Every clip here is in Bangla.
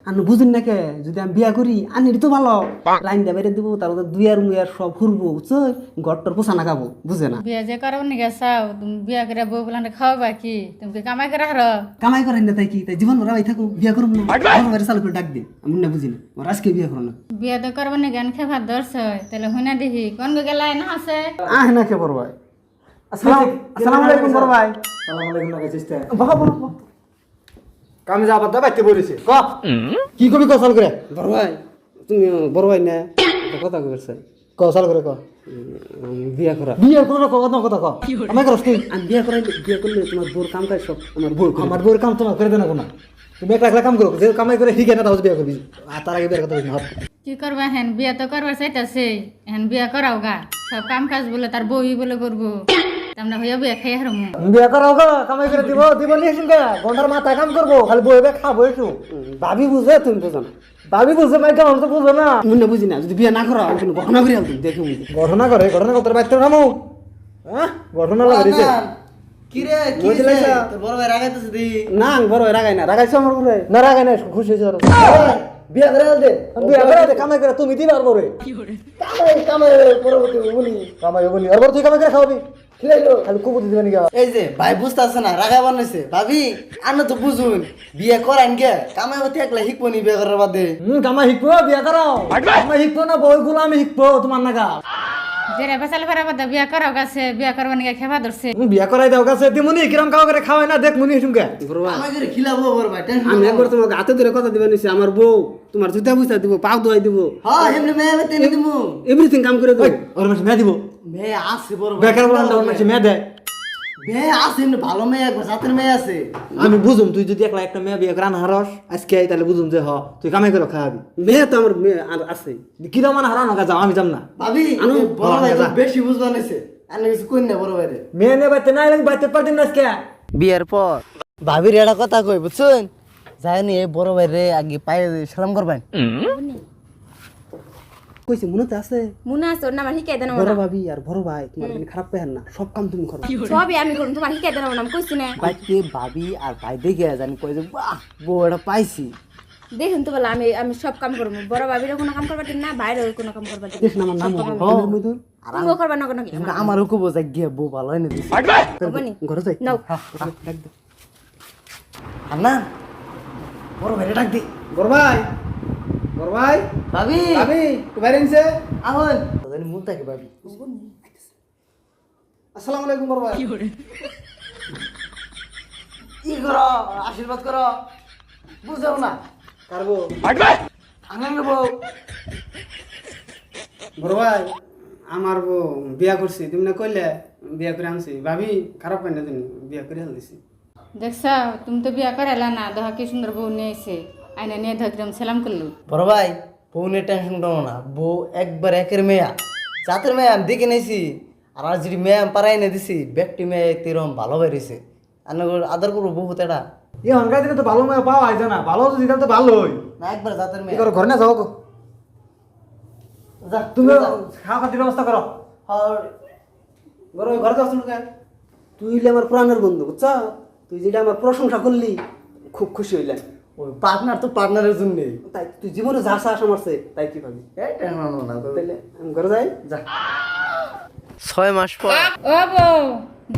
আনু বুঝেন না কে যদি আমি বিয়া করি আনির তো ভালো লাইন দিয়ে বাইরে দিব তারপর দুই আর মুয়ার সব ঘুরবো বুঝছো ঘরটার পোষা না খাবো বুঝে না বিয়া যে করব নি গেছাও তুমি বিয়া করে বউ বলানে খাওয়াবা কি তুমি কি কামাই করে হারো কামাই করেন না তাই কি তাই জীবন ভরা ভাই থাকো বিয়া করবো না আমার বাড়ি চালু করে ডাক দিন আমি না বুঝি না আমার আজকে বিয়া করো না বিয়া তো করব নি গান খেয়ে ভাত ধরছ তাহলে হুনা দেখি কোন গো গেলাই না আছে না কে বড় ভাই আসসালামু আলাইকুম বড় ভাই আসসালামু আলাইকুম না চেষ্টা বাবা বড় কামে যা বাদ বাইতে বলেছে ক কি কবি কসাল করে বড় ভাই তুমি বড় ভাই না কথা কইছ কসাল করে ক বিয়া করা বিয়ে করে কথা কথা ক আমি করছ কি আমি বিয়া করাই বিয়া করলে তোমার বোর কাম কাজ সব আমার বউ করে। আমার বউর কাম তোমার করে দেনা কোনা তুমি একলা একলা কাম করো যে কামাই করে ঠিক না তাও বিয়ে করবি আর তার আগে বিয়ের কথা বলবি কি করবা হেন বিয়া তো করবার চাইতাছে হেন বিয়া করাও গা সব কাম কাজ বলে তার বউই বলে করবো তোমরা হইয়া বিয়া খাই হারমু বিয়ে করাও গো কামাই করে দিব দিব নি শুনবে ঘন্টার মাথা কাম করবো খালি বইবে খাবো একটু ভাবি বুঝে তুমি বুঝো না ভাবি বুঝছে মাই কেমন তো বুঝো না মনে বুঝি না যদি বিয়া না করো আমি কোনো ঘটনা করি আলতুম দেখে বুঝি ঘটনা করে ঘটনা করতে বাইতে নামো হ্যাঁ ঘটনা লাগিছে কি রে কি বুঝতে রে পারছা? তোর বড় ভাই রাগাইতেছে দি না আমি বড় ভাই রাগাই না রাগাইছো আমার করে না রাগে না খুশি হয়েছে বিয়া করে দে বিয়ে করে দে, কামাই করে তুমি দিবার পরে কামাই কামাই পরবর্তী বলি কামাই বলি আর তুই কামাই করে খাওয়াবি খিলাইলো খালি কুকুর দিবেন কি এই যে ভাই বুঝতাছে না রাগা বানাইছে ভাবি আনো তো বুঝুন বিয়ে করান গে কামাই হতে একলা শিখবো নি বিয়ে করার বাদে কামাই শিখবো বিয়ে করাও কামাই শিখবো না বই গুলো আমি শিখবো তোমার নাগা যেরা বেসাল ফেরা বাদা বিয়া করাও গাছে বিয়া করবা নি খেবা ধরছে বিয়ে করাই দাও কাছে দিমুনি কিরম কাও করে খাওয়াই না দেখ মুনি শুনকে বড় ভাই কামাই করে খিলাবো বড় ভাই টেনশন আমি একবার তোমাকে হাতে ধরে কথা দিবে নিছি আমার বউ তোমার জুতা বুঝতা দিব পাও ধোয়াই দিব হ্যাঁ এমনি মেয়ে মেয়ে তেনে দিমু এভরিথিং কাম করে দেবো ওর মাসে মেয়ে দিব মেয়ে আছে বড় ভাই বেকার বলান ওর মাসে মেয়ে দেয় মেয়ে আছে এমনি ভালো মেয়ে একবার জাতের মেয়ে আছে আমি বুঝুম তুই যদি একলা একটা মেয়ে বিয়ে করে আন হারস আজকে আই তাহলে বুঝুম যে হ তুই কামাই করে খাওয়াবি মেয়ে তো আমার মেয়ে আর আছে কিরম মানে হারানো যাও আমি যাম না ভাবি আনো, এই বড় ভাই যা। বেশি বুঝবা নিছে আর কিছু কই না বড় ভাই রে মেয়ে নে বাইতে নাই লাগে বাইতে পারদিন না আজকে বিয়ের পর ভাবির একটা কথা কই বুঝছেন জানি এই বড় ভাই রে আগে পায়ে সালাম করবেন কইছে মনে তো আছে মনে আছে ওর নাম আর শিখাই দেন বড় ভাবি আর বড় ভাই তোমার জন্য খারাপ পেহেন না সব কাম তুমি করো সবই আমি করুন তোমার শিখাই দেন নাম কইছি না বাইতে ভাবি আর ভাই দেখে জানি কই যে বাহ বউ এটা পাইছি দেখুন তো বলে আমি আমি সব কাম করবো বড় ভাবিরও কোনো কাম করবার দিন না বাইরেও কোনো কাম করবার দিন দেখ না আমার নাম মধুর তুমিও করবা না কোনো কি আমারও খুব বোঝা গিয়ে বউ ভালো হয় না দিছি হবনি ঘরে যাই নাও ডাক দে আর না বড় ভাই ডাক দি বড় ভাই বড় ভাই ভাবি ভাবি তুই বাইরে নিছে আহন জানি মন থাকে ভাবি আসসালামু আলাইকুম বড় ভাই কি করো আশীর্বাদ করো বুঝাও না পারবো আনন্দ বউ বড় ভাই আমার বউ বিয়া করছি তুমি না কইলে বিয়া করে আনছি ভাবি খারাপ পাই না তুমি বিয়া করে আল দিছি দেখছা তুমি তো বিয়া করাইলা না দেখা কি সুন্দর বউ নিয়ে এসে আইনা নিয়ে ধরলাম সালাম করলো বড় ভাই বউ নিয়ে টেনশন করো না বউ একবার একের মেয়া জাতের মেয়ে আমি দেখে নিয়েছি আর আর যদি মেয়ে আমি পারাই না দিছি ব্যক্তি মেয়ে তিরম ভালো বেরিয়েছে আদর করবো বহুত এটা এই হনকার দিনে তো ভালো মেয়ে পাওয়া যায় না ভালো তো দিতাম তো ভালোই না একবার জাতের কি মেয়ে করো ঘরে না যাও গো যা তুমি যাও। খাওয়া খাতির ব্যবস্থা করো আর বড় ভাই ঘরে যাচ্ছ না তুই হইলে আমার প্রাণের বন্ধু বুঝছ তুই যেটা আমার প্রশংসা করলি খুব খুশি হইলাম ওই পার্টনার তো পার্টনারের জন্যই তাই তুই জীবনে যা চাষ আমারছে তাই কি ভাবি এই টেনশন না তাইলে আমি ঘরে যাই যা 6 মাস পর ও বউ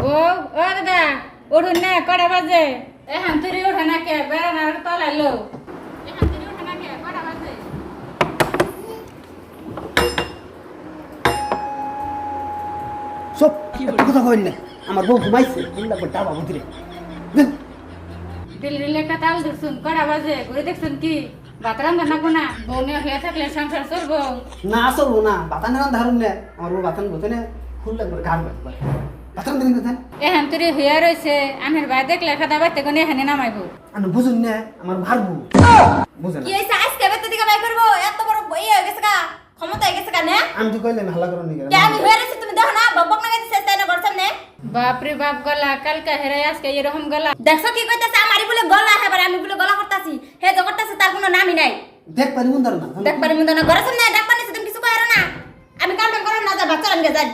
বউ ও দাদা উঠুন না কটা বাজে এখন তুই উঠে না কে বেড়ানোর তলাইলো এখন তুই উঠে না কে কটা বাজে সব একটা কথা কইল না আমার বউ ঘুমাইছে বললা বড় ডাবা বুঝরে দিল্লি লেখা তাল ধরছুন কটা বাজে ঘুরে দেখছুন কি বাতরাম না কোনা বউ নিয়ে হয়ে থাকলে সংসার চলবো না চলবো না বাতান ধারণ না আমার বউ বাতান বলতে না ফুল লাগবে গান বাতান দিন কথা এখন তুই হইয়া রয়েছে আমের ভাই দেখলে খাতা বাইতে কোনে এখানে নামাইবো আমি বুঝুন না আমার ভারবু বুঝে না কি হইছে আজকে বেতে দিকে বাই করবো এত বড় বই হয়ে গেছে কা ক্ষমতা হয়ে গেছে কা না আমি তো কইলে না হাল্লা করো নি কে আমি হয়ে রইছি তুমি দেখো না বকবক না গেছে তাই না করছম না বাপরে বাপ গলা কালকা হেরে আজকে এরকম গলা দেখছো কি কইতাছে আমারই বলে গলা হেবার আমি বলে গলা করতাছি হে যে করতাছে তার কোনো নামই নাই দেখ পারি মন ধর না দেখ পারি মুন্দ না করছম না ডাক পানিছে তুমি কিছু কইরো না আমি কাম করব না যা বাচ্চা আনগে যাই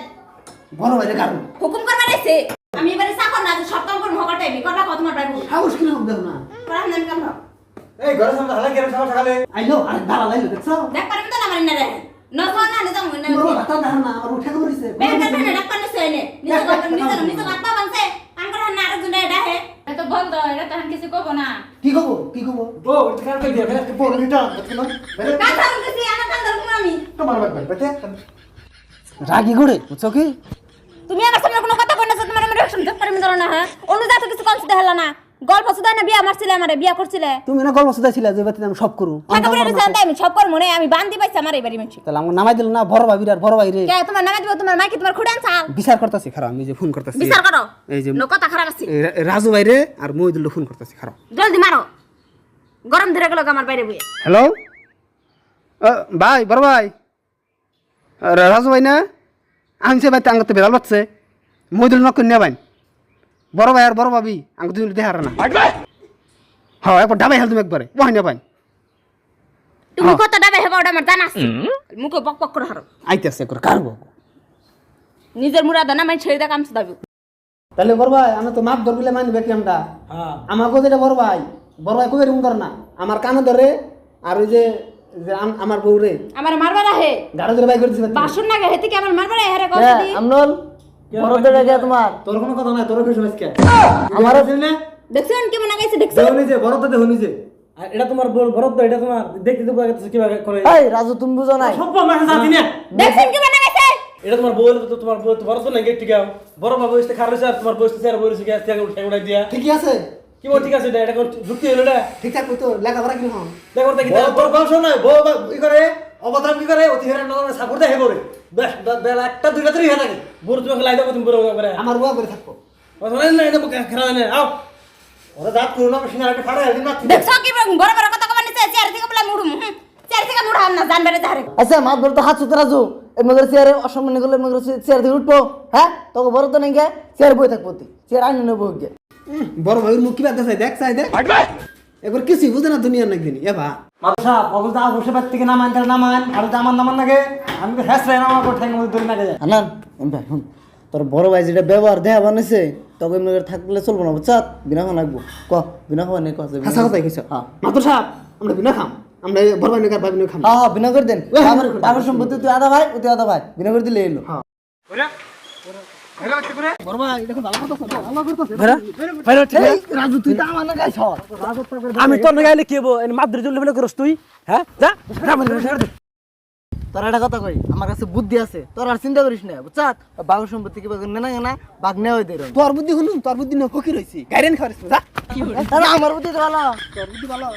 বড় ভাই গান হুকুম করবা নাইছে আমি এবারে চাকর না যে সব কাম করব হকার টাইমে করবা কত মার পাইবো সাহস কি হোক দেখ না করাম না আমি কাম এই ঘরে সামনে হালা কেন সকালে আইলো আর দাঁড়া লাইলো দেখছো দেখ পারবি তো না মারি না রে নফা না নিজাম না মোর ভাতা দাঁড়া না আমার উঠে করিছে বেকার বেনে ডাক পানি সইলে নিজে কথা বানছে আনকর না আর জুনে ডাহে এটা বন্ধ এটা তো কিছু কব না কি কব কি কব বউ এটা কার কই দিয়া ফেলে বউ নিটা দেখলো কথা বলছি আমার কান্দর আমি তোমার বাবা বেটে রাগি গড়ে বুঝছো কি তুমি আমার সামনে কোনো কথা কই না তোমার আমার রিঅ্যাকশন দেখ পারি না হ্যাঁ অনুযায়ী তো কিছু কনসিডার হলো না গল্প শুধু না বিয়া মারছিলে আমারে বিয়া করছিলে তুমি না গল্প শুধাইছিলা যে বাতি আমি সব করু টাকা পয়সা দিছেন তাই আমি সব কর মনে আমি বান্দি পাইছি আমার এবারে মানছি তাহলে আমাকে নামাই দিল না বড় ভাবির আর বড় ভাই রে কে তোমার নামে দিব তোমার মাইকে তোমার খুড়ান চাল বিচার করতেছি খারাপ আমি যে ফোন করতেছি বিচার করো এই যে নো কথা খারাপ আছে রাজু ভাই রে আর মহিদুল ফোন করতেছি খারাপ জলদি মারো গরম ধরে গেল আমার বাইরে বইয়ে হ্যালো ভাই বড় ভাই রাজু ভাই না আনছে ভাই আঙ্গতে বেড়াল বাচ্চে মহিদুল নক করে নেবেন বড় ভাই আর বড় ভাবি আঙ্গ দুজন দেখার না হ্যাঁ একবার ডাবাই হেল তুমি একবারে বহাই নেবেন তুমি কত ডাবে হেবা ওটা আমার জানা আছে মুখে বক বক করে হারো আইতেছে একবার কারবো নিজের মুরাদা না মাই ছেড়ে দা কামছে দাবি তাহলে বড় ভাই আমি তো মাপ ধরবিলে মানবে কি আমরা আমাকে যেটা বড় ভাই কবে রুম ধর না আমার কানে ধরে আর ওই যে আমার বউ রে আমার মারবার আহে গাড়ি ধরে বাই করে দিছে বাসন না গে হেতে কি আমার মারবার আহে রে কত দি আমনল বড় দেড় গে তোমার তোর কোনো কথা নাই তোর কিছু আজকে আমারও শুনলে দেখছেন কেমন লাগাইছে দেখছেন দেও নিজে বড় তো দেও নিজে আর এটা তোমার বড় তো এটা তোমার দেখতে তো কিভাবে করে এই রাজু তুমি বুঝো নাই সব মাসে জাতি না দেখছেন কেমন লাগাইছে এটা তোমার বউ তো তোমার বউ বড় তো লাগে ঠিক আছে বড় বাবু এসে খারাপ আর তোমার বউ এসে বউ এসে গেছে থেকে উঠাই দিয়া ঠিকই আছে কি বল ঠিক আছে এটা কোন যুক্তি হলো এটা ঠিকঠাক কইতো লেখাপড়া কি হন দেখো দেখি বড় বংশ নাই বউ ই করে অবতার কি করে অতি হেরান নগর সাপোর্ট দেহে করে বেশ বেলা একটা দুইটা তরি হয়ে থাকে বড় তুমি লাই দাও তুমি বড় করে আমার বুয়া করে থাকবো ওই না এটা খারাপ না আও ওরা দাঁত করো না সিঙ্গার একটা ফাড়া হেদিন না দেখছো কি বড় বড় কথা কবার নিছে চেয়ার থেকে বলা মুড়ুম চেয়ার থেকে মুড়াম না জানবারে ধারে আচ্ছা মাত ধরে তো হাত সুতরা রাজু এই মগর চেয়ারে অসম্মান করলে মগর চেয়ার থেকে উঠবো হ্যাঁ তোকে বড় তো নাই গে চেয়ার বই থাকবো চেয়ার আইন নেবো গে বড় ভাইয়ের মুখ কি বাদ চাই দেখ চাই দেখ এবার কিছুই বুঝে না দুনিয়ার নাকি এ ভা মাথা অগল তো বসে পার থেকে নামান তার নামান আর তো আমার নামান লাগে আমি তো হ্যাস রাই নামা করে ঠ্যাং মধ্যে ধরে লাগে আনান এমবা শুন তোর বড় ভাই যেটা ব্যবহার দেয়া বানাইছে তোকে মগর থাকলে চলবো না বুঝছ বিনা খাওয়া লাগবো ক বিনা খাওয়া নেই কছে হাসা কথাই কইছ হ্যাঁ মাত্র সাহেব আমরা বিনা খাম আমরা বড় ভাই নাকি ভাই বিনা খাম হ্যাঁ বিনা করে দেন আমার বাবার সম্পত্তি তুই আধা ভাই তুই আধা ভাই বিনা করে দিলে এলো বড় ভাই দেখো ভালো কথা ভালো করতেছে রাজু তুই তো আমার না গাইছ আমি তোর না গাইলে কি হবো এর মাদ্রি জুলে ফেলে করস তুই হ্যাঁ যা তোর একটা কথা কই আমার কাছে বুদ্ধি আছে তোর আর চিন্তা করিস না বুঝছ বাবার সম্পত্তি কি বাগ না না বাগ নেওয়া দে তোর বুদ্ধি শুনুন তোর বুদ্ধি না ফকির হইছি গাইরেন খারিস যা আমার বুদ্ধি তো ভালো তোর বুদ্ধি ভালো